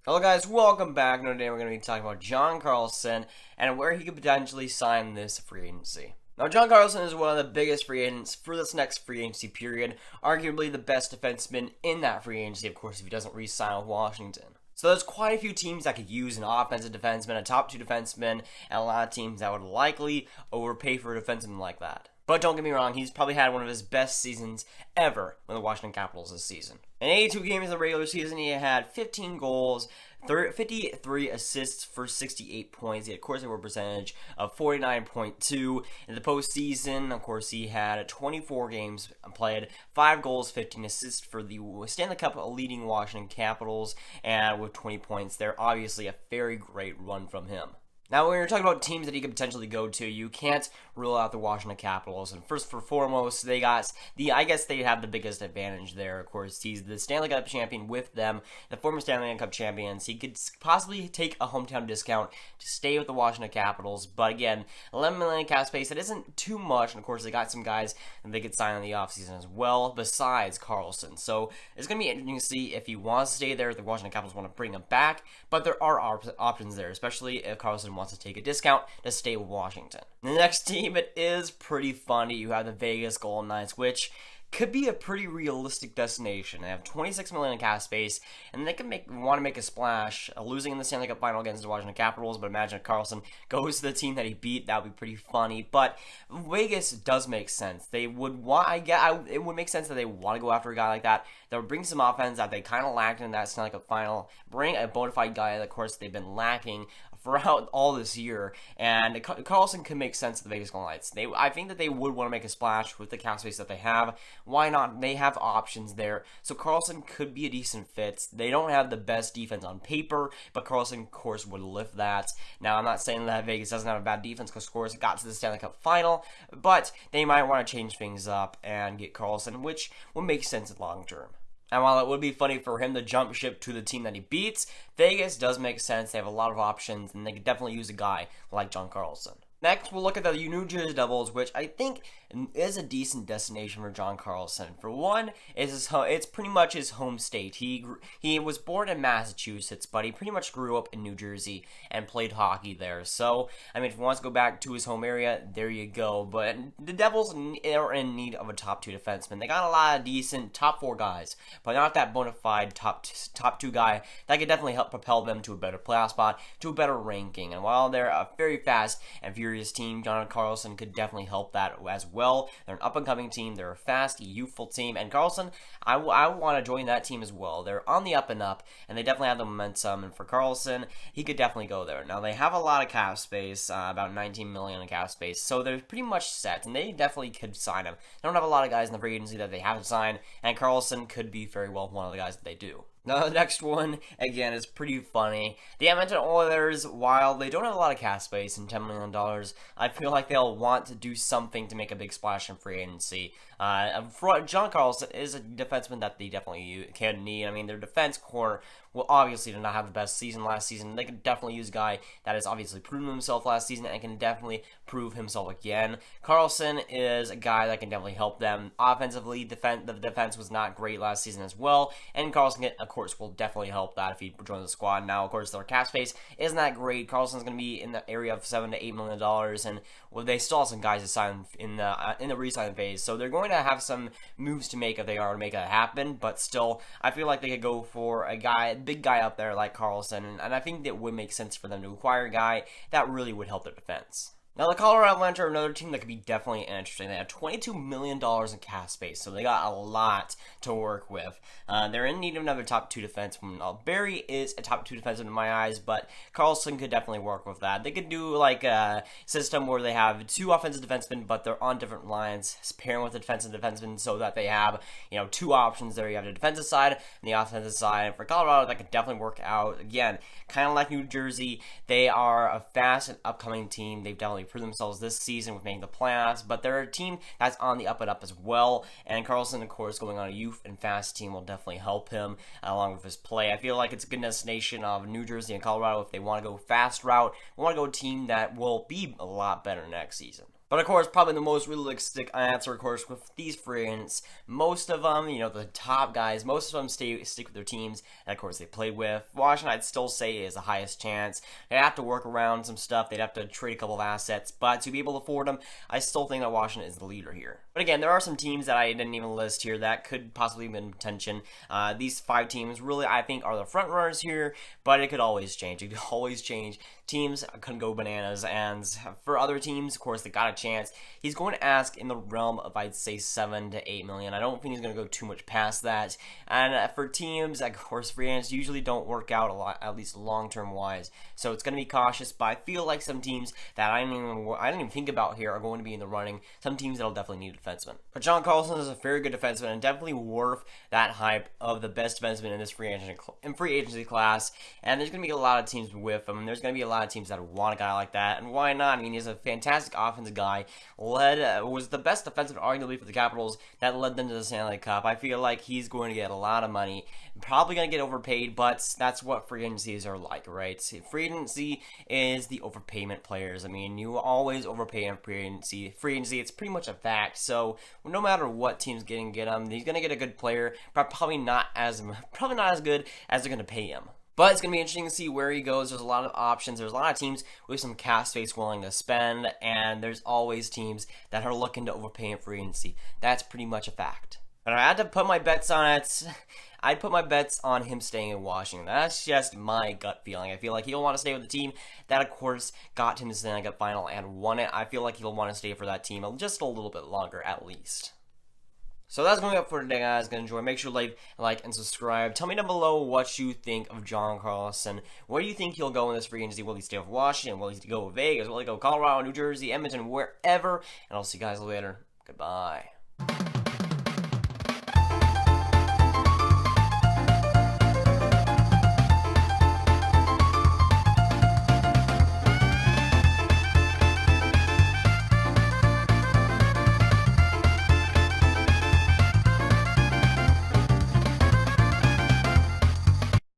Hello guys, welcome back. Today we're going to be talking about John Carlson and where he could potentially sign this free agency. Now, John Carlson is one of the biggest free agents for this next free agency period, arguably the best defenseman in that free agency, of course, if he doesn't re-sign with Washington. So there's quite a few teams that could use an offensive defenseman, a top two defenseman, and a lot of teams that would likely overpay for a defenseman like that. But don't get me wrong, he's probably had one of his best seasons ever with the Washington Capitals this season. In 82 games in the regular season, he had 15 goals, 53 assists for 68 points. He had a corsi percentage of 49.2. In the postseason, of course, he had 24 games played, 5 goals, 15 assists for the Stanley Cup leading Washington Capitals, and with 20 points there. Obviously, a very great run from him. Now, when you're talking about teams that he could potentially go to, you can't rule out the Washington Capitals. And first and foremost, they got I guess they have the biggest advantage there. Of course, he's the Stanley Cup champion with them, the former Stanley Cup champions. He could possibly take a hometown discount to stay with the Washington Capitals. But again, $11 million cap space, that isn't too much. And of course, they got some guys that they could sign in the offseason as well, besides Carlson. So it's going to be interesting to see if he wants to stay there, if the Washington Capitals want to bring him back. But there are options there, especially if Carlson wants to take a discount to stay with Washington. The next team, it is pretty funny. You have the Vegas Golden Knights, which could be a pretty realistic destination. They have $26 million in cap space, and they can want to make a splash, losing in the Stanley Cup final against the Washington Capitals. But imagine if Carlson goes to the team that he beat, that would be pretty funny. But Vegas does make sense. They would it would make sense that they want to go after a guy like that. That would bring some offense that they kind of lacked in that Stanley Cup final. Bring a bona fide guy that, of course, they've been lacking throughout all this year, and Carlson could make sense to the Vegas Golden Knights. I think that they would want to make a splash with the cap space that they have. Why not? They have options there, so Carlson could be a decent fit. They don't have the best defense on paper, but Carlson, of course, would lift that. Now, I'm not saying that Vegas doesn't have a bad defense, because, of course, it got to the Stanley Cup final, but they might want to change things up and get Carlson, which would make sense in long term. And while it would be funny for him to jump ship to the team that he beats, Vegas does make sense. They have a lot of options, and they could definitely use a guy like John Carlson. Next, we'll look at the New Jersey Devils, which I think is a decent destination for John Carlson. For one, it's pretty much his home state. He was born in Massachusetts, but he pretty much grew up in New Jersey and played hockey there. So, I mean, if he wants to go back to his home area, there you go. But the Devils are in need of a top two defenseman. They got a lot of decent top four guys, but not that bona fide top two guy that could definitely help propel them to a better playoff spot, to a better ranking. And while they're a very fast and furious team, John Carlson could definitely help that as well. They're an up-and-coming team. They're a fast, youthful team. And Carlson, I want to join that team as well. They're on the up-and-up, and they definitely have the momentum. And for Carlson, he could definitely go there. Now, they have a lot of cap space, about $19 million in cap space, so they're pretty much set, and they definitely could sign him. They don't have a lot of guys in the free agency that they have to sign, and Carlson could be very well one of the guys that they do. Now, the next one, again, is pretty funny. The Edmonton Oilers, while they don't have a lot of cap space and $10 million, I feel like they'll want to do something to make a big splash in free agency. John Carlson is a defenseman that they definitely can need. I mean, their defense core will obviously did not have the best season last season. They could definitely use a guy that has obviously proven himself last season and can definitely prove himself again. Carlson is a guy that can definitely help them offensively. The defense was not great last season as well, and Carlson, of course, will definitely help that if he joins the squad. Now, of course, their cap space isn't that great. Carlson's going to be in the area of $7 to $8 million, and well, they still have some guys to sign in the re-sign phase, so they're going to have some moves to make if they are to make that happen. But still, I feel like they could go for a big guy up there like Carlson, and I think it would make sense for them to acquire a guy that really would help their defense. Now, the Colorado Avalanche are another team that could be definitely interesting. They have $22 million in cap space, so they got a lot to work with. They're in need of another top two defenseman. Now, Barry is a top two defenseman in my eyes, but Carlson could definitely work with that. They could do like a system where they have two offensive defensemen, but they're on different lines, pairing with the defensive defenseman so that they have, two options there. You have the defensive side and the offensive side. And for Colorado, that could definitely work out. Again, kind of like New Jersey, they are a fast and upcoming team. They've definitely proved themselves this season with making the playoffs, but they're a team that's on the up and up as well, and Carlson, of course, going on a youth and fast team will definitely help him along with his play. I feel like it's a good destination of New Jersey and Colorado if they want to go fast route. They want to go a team that will be a lot better next season. But of course, probably the most realistic answer, of course, with these free agents, most of them, the top guys, most of them stick with their teams, and of course they played with. Washington, I'd still say, is the highest chance. They'd have to work around some stuff. They'd have to trade a couple of assets, but to be able to afford them, I still think that Washington is the leader here. But again, there are some teams that I didn't even list here that could possibly be in contention. These 5 teams really, I think, are the front runners here, but it could always change. It could always change. Teams could go bananas, and for other teams, of course, they got a chance. He's going to ask in the realm of, I'd say, $7 to $8 million. I don't think he's going to go too much past that. And for teams, of course, free agents usually don't work out a lot, at least long-term wise. So it's going to be cautious. But I feel like some teams that I didn't even think about here are going to be in the running. Some teams that'll definitely need a defenseman. But John Carlson is a very good defenseman and definitely worth that hype of the best defenseman in this free agency class. And there's going to be a lot of teams with him. There's going to be a lot of teams that want a guy like that, and why not? I mean, he's a fantastic offensive guy. Was the best defenseman arguably for the Capitals that led them to the Stanley Cup. I feel like he's going to get a lot of money, probably going to get overpaid, but that's what free agencies are like, right? Free agency is the overpayment players. I mean, you always overpay in free agency. Free agency, it's pretty much a fact. So no matter what team's get him, he's going to get a good player, but probably not as good as they're going to pay him. But it's going to be interesting to see where he goes. There's a lot of options. There's a lot of teams with some cap space willing to spend, and there's always teams that are looking to overpay in free agency. That's pretty much a fact. But I had to put my bets on it. I'd put my bets on him staying in Washington. That's just my gut feeling. I feel like he'll want to stay with the team that, of course, got him to the Stanley Cup final and won it. I feel like he'll want to stay for that team just a little bit longer, at least. So that's going up for today, guys. Gonna enjoy. Make sure to like, and subscribe. Tell me down below what you think of John Carlson. Where do you think he'll go in this free agency? Will he stay with Washington? Will he go with Vegas? Will he go Colorado, New Jersey, Edmonton, wherever? And I'll see you guys later. Goodbye.